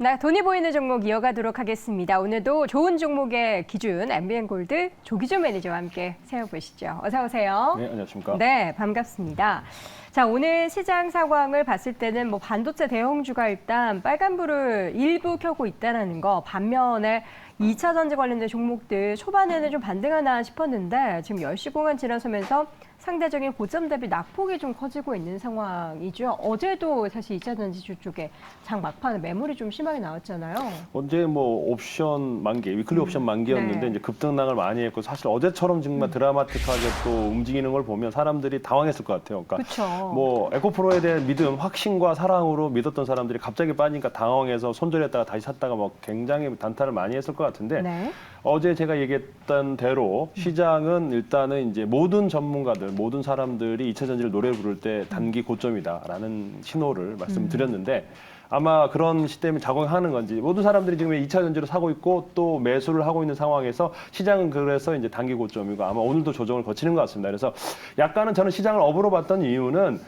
네, 돈이 보이는 종목 이어가도록 하겠습니다. 오늘도 좋은 종목의 기준 MBN골드 조기준 매니저와 함께 세워보시죠. 어서 오세요. 네, 안녕하십니까. 네, 반갑습니다. 자, 오늘 시장 상황을 봤을 때는 뭐 반도체 대형주가 일단 빨간불을 일부 켜고 있다는 거, 반면에 2차 전지 관련된 종목들 초반에는 좀 반등하나 싶었는데 지금 10시 공안 지나서면서 상대적인 고점 대비 낙폭이 좀 커지고 있는 상황이죠. 어제도 사실 2차 전지주 쪽에 장 막판에 매물이 좀 심하게 나왔잖아요. 언제 뭐 옵션 만기, 위클리 옵션 만기였는데 네. 이제 급등락을 많이 했고 사실 어제처럼 정말 드라마틱하게 또 움직이는 걸 보면 사람들이 당황했을 것 같아요. 그러니까 그렇죠. 뭐 에코프로에 대한 믿음, 확신과 사랑으로 믿었던 사람들이 갑자기 빠지니까 당황해서 손절했다가 다시 샀다가 뭐 굉장히 단타를 많이 했을 것 같은데 네. 어제 제가 얘기했던 대로 시장은 일단은 이제 모든 전문가들, 모든 사람들이 2차 전지를 노래 부를 때 단기 고점이다라는 신호를 말씀드렸는데 아마 그런 시스템이 작용하는 건지 모든 사람들이 지금 2차 전지를 사고 있고 또 매수를 하고 있는 상황에서 시장은 그래서 이제 단기 고점이고 아마 오늘도 조정을 거치는 것 같습니다. 그래서 약간은 저는 시장을 업으로 봤던 이유는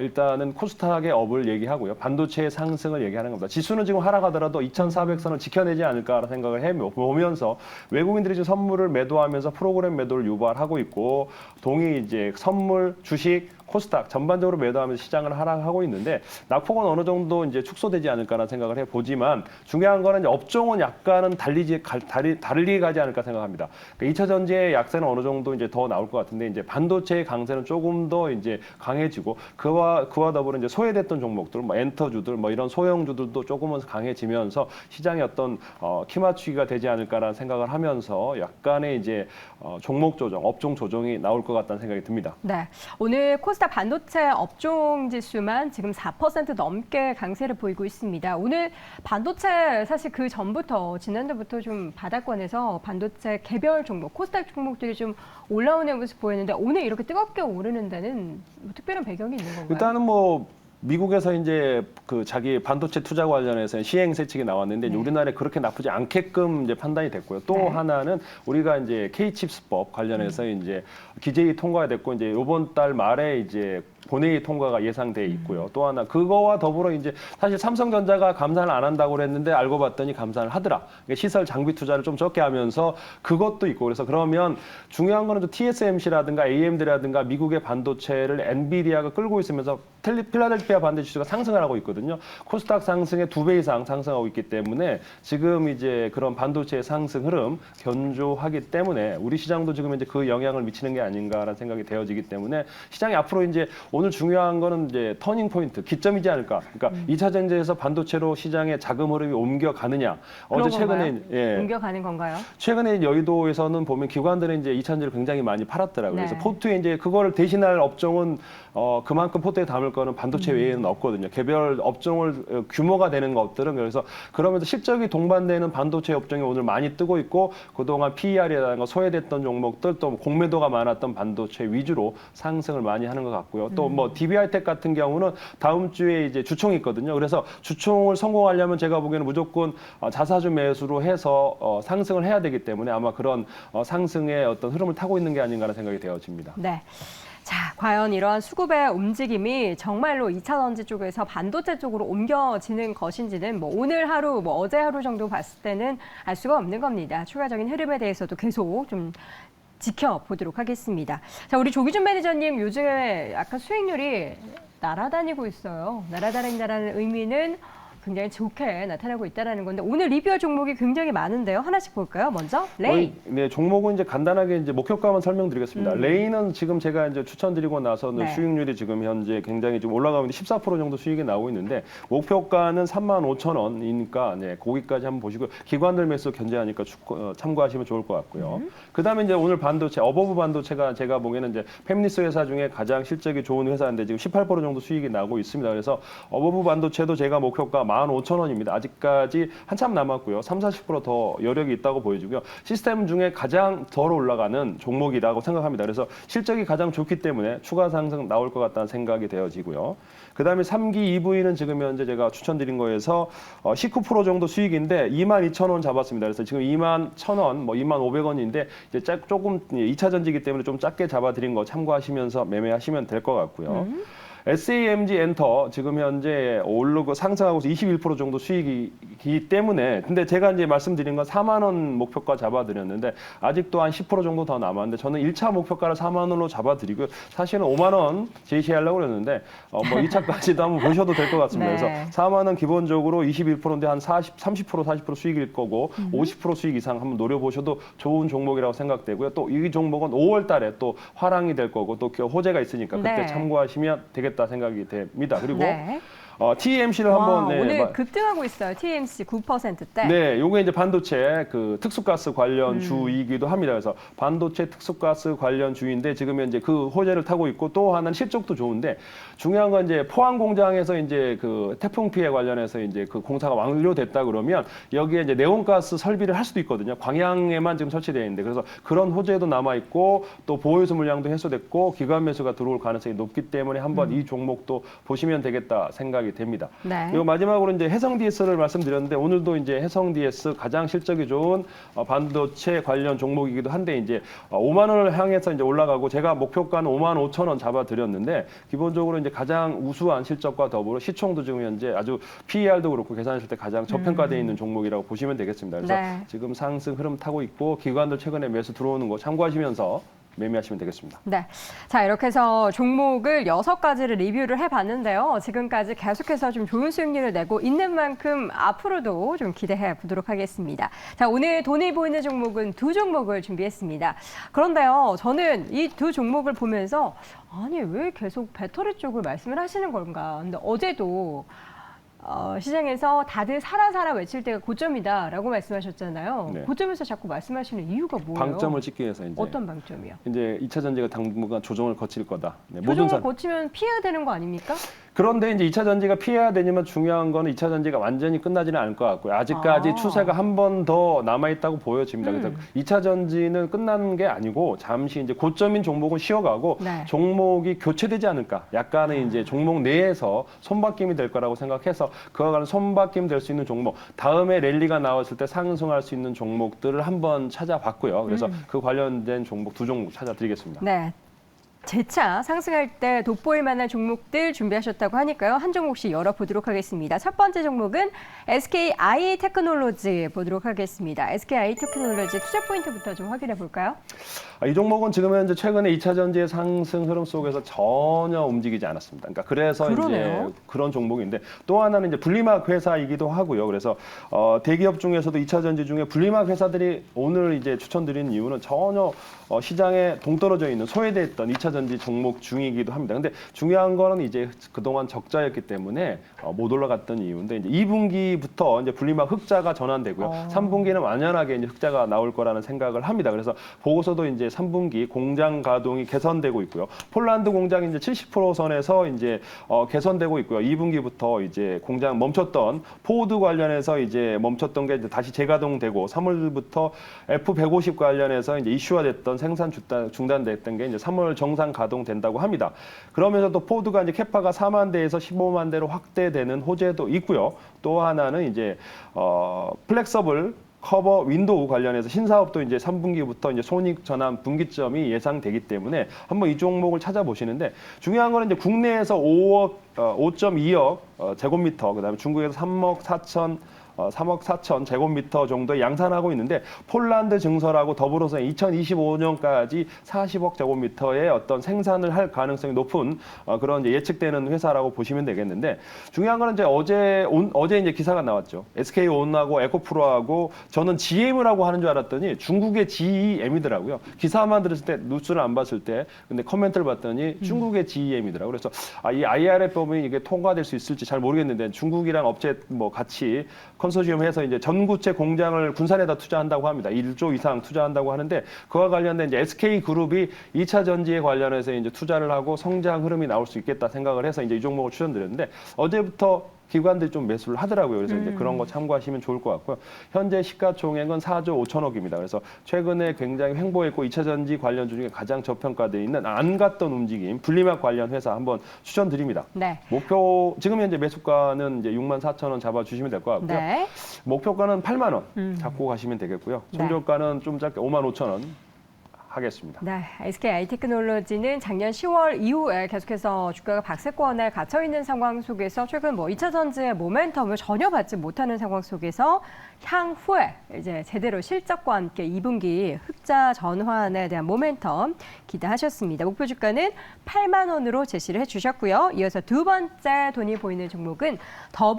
일단은 코스닥의 업을 얘기하고요. 반도체의 상승을 얘기하는 겁니다. 지수는 지금 하락하더라도 2,400선을 지켜내지 않을까라는 생각을 해보면서 외국인들이 지금 선물을 매도하면서 프로그램 매도를 유발하고 있고 동의 이제 선물, 주식, 코스닥 전반적으로 매도하면서 시장을 하락하고 있는데 낙폭은 어느 정도 이제 축소되지 않을까라는 생각을 해보지만 중요한 거는 이제 업종은 약간은 달리 가지 않을까 생각합니다. 그러니까 2차 전지의 약세는 어느 정도 이제 더 나올 것 같은데 이제 반도체의 강세는 조금 더 이제 강해지고 그와 더불어 이제 소외됐던 종목들, 뭐 엔터주들, 뭐 이런 소형주들도 조금은 강해지면서 시장의 어떤 키 맞추기가 되지 않을까라는 생각을 하면서 약간의 이제 종목 조정, 업종 조정이 나올 것 같다는 생각이 듭니다. 네, 오늘 코스닥 반도체 업종 지수만 지금 4% 넘게 강세를 보이고 있습니다. 오늘 반도체 사실 그 전부터 지난주부터 좀 바닥권에서 반도체 개별 종목, 코스닥 종목들이 좀 올라오는 모습 보였는데 오늘 이렇게 뜨겁게 오르는 데는 뭐 특별한 배경이 있는 건가요? 일단은 뭐 미국에서 이제 그 자기 반도체 투자 관련해서 시행 세칙이 나왔는데 이제 우리나라에 그렇게 나쁘지 않게끔 이제 판단이 됐고요. 또 네. 하나는 우리가 이제 K칩스법 관련해서 이제 기재위 통과가 됐고 이제 이번 달 말에 이제 본회의 통과가 예상돼 있고요. 또 하나 그거와 더불어 이제 사실 삼성전자가 감산을 안 한다고 그랬는데 알고 봤더니 감산을 하더라. 그러니까 시설 장비 투자를 좀 적게 하면서 그것도 있고 그래서 그러면 중요한 거는 또 TSMC라든가 AMD라든가 미국의 반도체를 엔비디아가 끌고 있으면서 필라델피아 반도체 지수가 상승을 하고 있거든요. 코스닥 상승의 2배 이상 상승하고 있기 때문에 지금 이제 그런 반도체의 상승 흐름 견조하기 때문에 우리 시장도 지금 이제 그 영향을 미치는 게 아닌가라는 생각이 되어지기 때문에 시장이 앞으로 이제 오늘 중요한 거는 이제 터닝 포인트, 기점이지 않을까. 그러니까 2차 전지에서 반도체로 시장의 자금 흐름이 옮겨가느냐. 어제 최근에 옮겨가는 건가요? 최근에 여의도에서는 보면 기관들은 이제 2차 전지를 굉장히 많이 팔았더라고요. 네. 그래서 포트에 이제 그거를 대신할 업종은 그만큼 포트에 담을 거는 반도체 외에는 없거든요. 개별 업종을 규모가 되는 것들은 그래서 그러면서 실적이 동반되는 반도체 업종이 오늘 많이 뜨고 있고 그동안 PER이라든가 소외됐던 종목들 또 공매도가 많았던 반도체 위주로 상승을 많이 하는 것 같고요. 또 뭐 DBI텍 같은 경우는 다음 주에 이제 주총이 있거든요. 그래서 주총을 성공하려면 제가 보기에는 무조건 자사주 매수로 해서 상승을 해야 되기 때문에 아마 그런 상승의 어떤 흐름을 타고 있는 게 아닌가라는 생각이 되어집니다. 네. 자, 과연 이러한 수급의 움직임이 정말로 2차 전지 쪽에서 반도체 쪽으로 옮겨지는 것인지는 뭐 오늘 하루, 뭐 어제 하루 정도 봤을 때는 알 수가 없는 겁니다. 추가적인 흐름에 대해서도 계속 좀 지켜보도록 하겠습니다. 자, 우리 조기준 매니저님 요즘에 약간 수익률이 날아다니고 있어요. 날아다닌다는 의미는 굉장히 좋게 나타나고 있다는 건데 오늘 리뷰할 종목이 굉장히 많은데요. 하나씩 볼까요? 먼저 레이. 네, 종목은 이제 간단하게 이제 목표가만 설명드리겠습니다. 레이는 지금 제가 이제 추천드리고 나서는 네. 수익률이 지금 현재 굉장히 좀 올라가고 있는데 14% 정도 수익이 나오고 있는데 목표가는 35,000원이니까 네, 거기까지 한번 보시고 기관들 매수 견제하니까 참고하시면 좋을 것 같고요. 그다음에 이제 오늘 반도체, 어버브 반도체가 제가 보기에는 이제 팹리스 회사 중에 가장 실적이 좋은 회사인데 지금 18% 정도 수익이 나고 있습니다. 그래서 어버브 반도체도 제가 목표가 15,000원입니다. 아직까지 한참 남았고요. 30-40%더 여력이 있다고 보여지고요. 시스템 중에 가장 덜 올라가는 종목이라고 생각합니다. 그래서 실적이 가장 좋기 때문에 추가 상승 나올 것 같다는 생각이 되어지고요. 그다음에 3기 EV는 지금 현재 제가 추천드린 거에서 19% 정도 수익인데 22,000원 잡았습니다. 그래서 지금 21,000원, 뭐 25,000원인데 이제 조금 2차 전지기 때문에 좀 작게 잡아드린 거 참고하시면서 매매하시면 될 것 같고요. SAMG 엔터 지금 현재 오르고 상승하고 21% 정도 수익이기 때문에 근데 제가 이제 말씀드린 건 4만 원 목표가 잡아드렸는데 아직도 한 10% 정도 더 남았는데 저는 1차 목표가를 4만 원으로 잡아드리고요. 사실은 5만 원 제시하려고 그랬는데 뭐 2차까지도 한번 보셔도 될 것 같습니다. 네. 그래서 4만 원 기본적으로 21%인데 한 30% 40% 수익일 거고 50% 수익 이상 한번 노려보셔도 좋은 종목이라고 생각되고요. 또 이 종목은 5월 달에 또 화랑이 될 거고 또 호재가 있으니까 그때 네. 참고하시면 되겠다 생각이 됩니다. 그리고 네. TMC를 와, 한번 네, 오늘 급등하고 있어요. TMC 9%대. 네, 요게 이제 반도체 그 특수가스 관련 주이기도 합니다. 그래서 반도체 특수가스 관련 주인데 지금 현재 그 호재를 타고 있고 또 하나는 실적도 좋은데 중요한 건 이제 포항 공장에서 이제 그 태풍 피해 관련해서 이제 그 공사가 완료됐다 그러면 여기에 이제 네온가스 설비를 할 수도 있거든요. 광양에만 지금 설치되어 있는데 그래서 그런 호재도 남아 있고 또 보유수 물량도 해소됐고 기관 매수가 들어올 가능성이 높기 때문에 한번 이 종목도 보시면 되겠다 생각이 됩니다. 네. 그리고 마지막으로 이제 해성 DS를 말씀드렸는데 오늘도 이제 해성 DS 가장 실적이 좋은 반도체 관련 종목이기도 한데 이제 5만 원을 향해서 이제 올라가고 제가 목표가는 5만 5천 원 잡아드렸는데 기본적으로 이제 가장 우수한 실적과 더불어 시총도 지금 현재 아주 PER도 그렇고 계산했을 때 가장 저평가되어 있는 종목이라고 보시면 되겠습니다. 그래서 네. 지금 상승 흐름 타고 있고 기관들 최근에 매수 들어오는 거 참고하시면서 매매하시면 되겠습니다. 네. 자, 이렇게 해서 종목을 6가지를 리뷰를 해봤는데요. 지금까지 계속해서 좀 좋은 수익률을 내고 있는 만큼 앞으로도 좀 기대해 보도록 하겠습니다. 자, 오늘 돈이 보이는 종목은 2종목을 준비했습니다. 그런데요, 저는 이 2종목을 보면서 아니, 왜 계속 배터리 쪽을 말씀을 하시는 건가? 근데 어제도 시장에서 다들 사라 외칠 때가 고점이다라고 말씀하셨잖아요. 네. 고점에서 자꾸 말씀하시는 이유가 뭐예요? 방점을 찍기 위해서 이제 어떤 방점이요? 이제 2차 전지가 당분간 조정을 거칠 거다. 네, 조정을 거치면 피해야 되는 거 아닙니까? 그런데 이제 2차 전지가 피해야 되지만 중요한 거는 2차 전지가 완전히 끝나지는 않을 것 같고요. 아직까지 추세가 한 번 더 남아있다고 보여집니다. 그래서 2차 전지는 끝나는 게 아니고 잠시 이제 고점인 종목은 쉬어가고 네. 종목이 교체되지 않을까. 약간의 이제 종목 내에서 손바뀜이 될 거라고 생각해서 그와 관련 손바뀜 될 수 있는 종목, 다음에 랠리가 나왔을 때 상승할 수 있는 종목들을 한번 찾아봤고요. 그래서 그 관련된 종목 2종목 찾아드리겠습니다. 네. 재차 상승할 때 돋보일 만한 종목들 준비하셨다고 하니까요. 한 종목씩 열어보도록 하겠습니다. 첫 번째 종목은 SKI 테크놀로지 보도록 하겠습니다. SKI 테크놀로지 투자 포인트부터 좀 확인해 볼까요? 이 종목은 지금 현재 최근에 2차 전지의 상승 흐름 속에서 전혀 움직이지 않았습니다. 그러니까 그래서 그러네요. 이제 그런 종목인데 또 하나는 이제 분리막 회사이기도 하고요. 그래서 대기업 중에서도 2차 전지 중에 분리막 회사들이 오늘 이제 추천드리는 이유는 전혀 시장에 동떨어져 있는 소외됐던 2차 전지 종목 중이기도 합니다. 근데 중요한 거는 이제 그동안 적자였기 때문에 못 올라갔던 이유인데 이제 2분기부터 이제 분리막 흑자가 전환되고요. 3분기는 완연하게 이제 흑자가 나올 거라는 생각을 합니다. 그래서 보고서도 이제 3분기 공장 가동이 개선되고 있고요. 폴란드 공장이 이제 70% 선에서 이제 개선되고 있고요. 2분기부터 이제 공장 멈췄던 포드 관련해서 이제 멈췄던 게 이제 다시 재가동되고 3월부터 F150 관련해서 이제 이슈화됐던 생산 중단됐던 게 이제 3월 정상 가동된다고 합니다. 그러면서 또 포드가 이제 캐파가 4만 대에서 15만 대로 확대되는 호재도 있고요. 또 하나는 이제 플렉서블 커버 윈도우 관련해서 신사업도 이제 3분기부터 이제 손익 전환 분기점이 예상되기 때문에 한번 이 종목을 찾아보시는데 중요한 거는 이제 국내에서 5.2억 제곱미터, 그다음에 중국에서 3억 4천 제곱미터 정도의 양산하고 있는데 폴란드 증설하고 더불어서 2025년까지 40억 제곱미터의 어떤 생산을 할 가능성이 높은 그런 이제 예측되는 회사라고 보시면 되겠는데 중요한 거는 이제 어제 이제 기사가 나왔죠. SK온하고 에코프로하고 저는 GM이라고 하는 줄 알았더니 중국의 GEM이더라고요. 기사만 들었을 때 뉴스를 안 봤을 때 근데 코멘트를 봤더니 중국의 GEM이더라고요. 그래서 이 IRF법이 이게 통과될 수 있을지 잘 모르겠는데 중국이랑 업체 뭐 같이 컨소시엄 해서 이제 전구체 공장을 군산에다 투자한다고 합니다. 1조 이상 투자한다고 하는데 그와 관련된 이제 SK 그룹이 2차 전지에 관련해서 이제 투자를 하고 성장 흐름이 나올 수 있겠다 생각을 해서 이제 이 종목을 추천드렸는데 어제부터 기관들이 좀 매수를 하더라고요. 그래서 이제 그런 거 참고하시면 좋을 것 같고요. 현재 시가총액은 4조 5천억입니다. 그래서 최근에 굉장히 횡보했고 2차 전지 관련 중에 가장 저평가되어 있는 안 갔던 움직임 분리막 관련 회사 한번 추천드립니다. 네. 목표 지금 현재 매수가는 이제 6만 4천 원 잡아주시면 될 것 같고요. 네. 목표가는 8만 원 잡고 가시면 되겠고요. 손절가는 좀 짧게 5만 5천 원 하겠습니다. 네, SK 아이테크놀로지는 작년 10월 이후에 계속해서 주가가 박스권에 갇혀 있는 상황 속에서 최근 2차 전지의 모멘텀을 전혀 받지 못하는 상황 속에서 향후에 이제 제대로 실적과 함께 2분기 흑자 전환에 대한 모멘텀 기대하셨습니다. 목표 주가는 8만 원으로 제시를 해주셨고요. 이어서 두 번째 돈이 보이는 종목은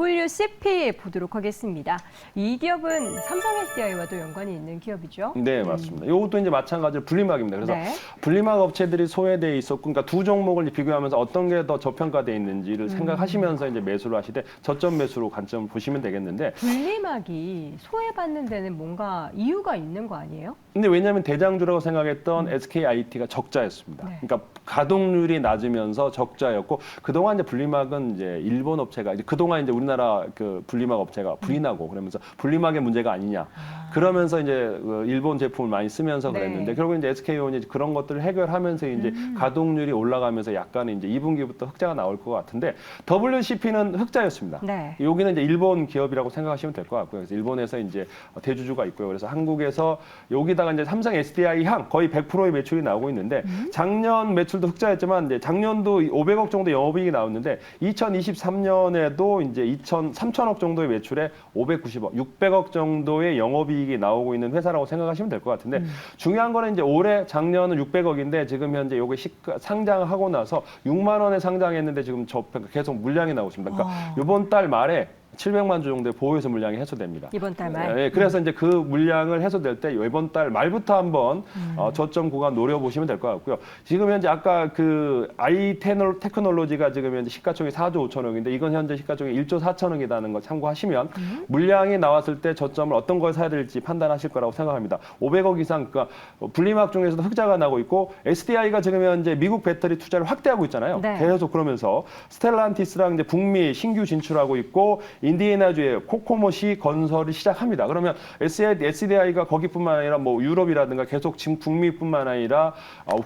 WCP 보도록 하겠습니다. 이 기업은 삼성 SDI와도 연관이 있는 기업이죠. 네, 맞습니다. 이것도 이제 마찬가지로 분리막입니다. 그래서 네. 분리막 업체들이 소외돼 있었고, 그러니까 두 종목을 비교하면서 어떤 게 더 저평가돼 있는지를 생각하시면서 이제 매수를 하시되 저점 매수로 관점 보시면 되겠는데. 분리막이 소외받는 데는 뭔가 이유가 있는 거 아니에요? 근데 왜냐하면 대장주라고 생각했던 SKIT가 적자였습니다. 네. 그러니까 가동률이 낮으면서 적자였고 그동안 이제 분리막은 이제 일본 업체가 이제 그동안 이제 우리나라 그 분리막 업체가 불이 나고 그러면서 분리막의 문제가 아니냐. 그러면서 이제 그 일본 제품을 많이 쓰면서 네. 그랬는데 결국 이제 SK온이 그런 것들을 해결하면서 이제 가동률이 올라가면서 약간 이제 2분기부터 흑자가 나올 것 같은데 WCP는 흑자였습니다. 네. 여기는 이제 일본 기업이라고 생각하시면 될 것 같고요. 그래서 일본에서 이제 대주주가 있고요. 그래서 한국에서 여기다가 이제 삼성 SDI 향 거의 100%의 매출이 나오고 있는데 작년 매출도 흑자였지만 이제 작년도 500억 정도 영업이익이 나왔는데 2023년에도 이제 3천억 정도의 매출에 590억, 600억 정도의 영업이익이 나오고 있는 회사라고 생각하시면 될 것 같은데 중요한 거는 이제 올해 작년은 600억인데 지금 현재 요게 상장하고 나서 6만 원에 상장했는데 지금 계속 물량이 나오고 있습니다. 그러니까 이번 달 말에 700만 주 정도의 보호해서 물량이 해소됩니다. 이번 달 말. 네, 그래서 이제 그 물량을 해소될 때 이번 달 말부터 한번 저점 구간 노려보시면 될 것 같고요. 지금 현재 아까 그 아이테크놀로지가 지금 현재 시가총액 4조 5천억인데 이건 현재 시가총액 1조 4천억이라는 거 참고하시면 물량이 나왔을 때 저점을 어떤 걸 사야 될지 판단하실 거라고 생각합니다. 500억 이상 그러니까 분리막 중에서도 흑자가 나고 있고 SDI가 지금 현재 미국 배터리 투자를 확대하고 있잖아요. 네. 계속 그러면서 스텔란티스랑 이제 북미 신규 진출하고 있고 인디애나주에 코코모시 건설을 시작합니다. 그러면 SDI가 거기뿐만 아니라 뭐 유럽이라든가 계속 지금 북미뿐만 아니라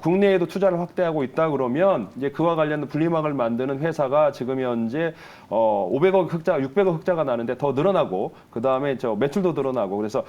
국내에도 투자를 확대하고 있다 그러면 이제 그와 관련된 분리막을 만드는 회사가 지금 현재 500억 흑자, 600억 흑자가 나는데 더 늘어나고 그 다음에 저 매출도 늘어나고 그래서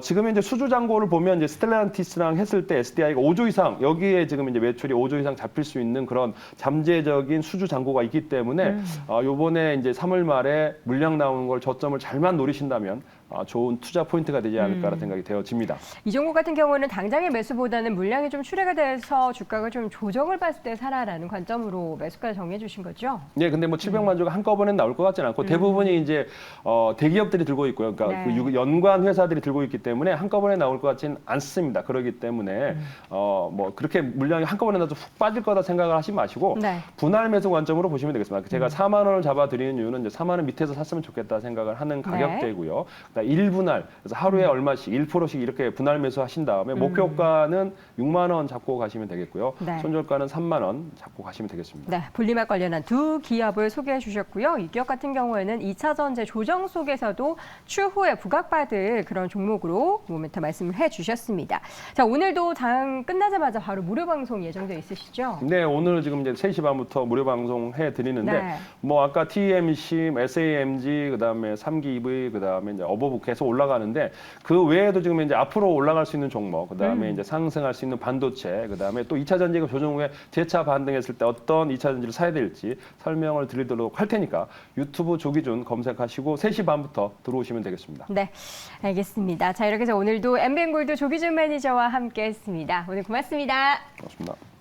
지금 현재 수주 잔고를 보면 이제 스텔란티스랑 했을 때 SDI가 5조 이상 여기에 지금 이제 매출이 5조 이상 잡힐 수 있는 그런 잠재적인 수주 잔고가 있기 때문에 요번에 이제 3월 말에 물량 나오는 걸 저점을 잘만 노리신다면 좋은 투자 포인트가 되지 않을까라는 생각이 되어집니다. 이 종목 같은 경우는 당장의 매수보다는 물량이 좀 출회가 돼서 주가가 좀 조정을 받을 때 사라라는 관점으로 매수가를 정해 주신 거죠? 네, 근데 뭐 700만 주가 한꺼번에 나올 것 같지는 않고 대부분이 이제 대기업들이 들고 있고요. 그러니까 네. 그 연관 회사들이 들고 있기 때문에 한꺼번에 나올 것 같지는 않습니다. 그렇기 때문에 뭐 그렇게 물량이 한꺼번에 나서 훅 빠질 거다 생각을 하지 마시고 네. 분할 매수 관점으로 보시면 되겠습니다. 제가 4만 원을 잡아드리는 이유는 이제 4만 원 밑에서 샀으면 좋겠다 생각을 하는 가격대고요. 1분할, 그래서 하루에 얼마씩 1%씩 이렇게 분할 매수하신 다음에 목표가는 6만 원 잡고 가시면 되겠고요. 네. 손절가는 3만 원 잡고 가시면 되겠습니다. 네, 분리막 관련한 두 기업을 소개해 주셨고요. 이 기업 같은 경우에는 2차 전지 조정 속에서도 추후에 부각받을 그런 종목으로 모멘텀 말씀을 해 주셨습니다. 자, 오늘도 장 끝나자마자 바로 무료 방송 예정돼 있으시죠? 네, 오늘 지금 이제 3시 반부터 무료 방송 해드리는데 네. 뭐 아까 TMC, SAMG, 그다음에 3기 EV, 그다음에 이제 어버브 계속 올라가는데 그 외에도 지금 이제 앞으로 올라갈 수 있는 종목, 그다음에 이제 상승할 수 있는 반도체, 그다음에 또 2차 전지가 조정 후에 재차 반등했을 때 어떤 2차 전지를 사야 될지 설명을 드리도록 할 테니까 유튜브 조기준 검색하시고 3시 반부터 들어오시면 되겠습니다. 네, 알겠습니다. 자, 이렇게 해서 오늘도 엠벤골드 조기준 매니저와 함께했습니다. 오늘 고맙습니다. 고맙습니다.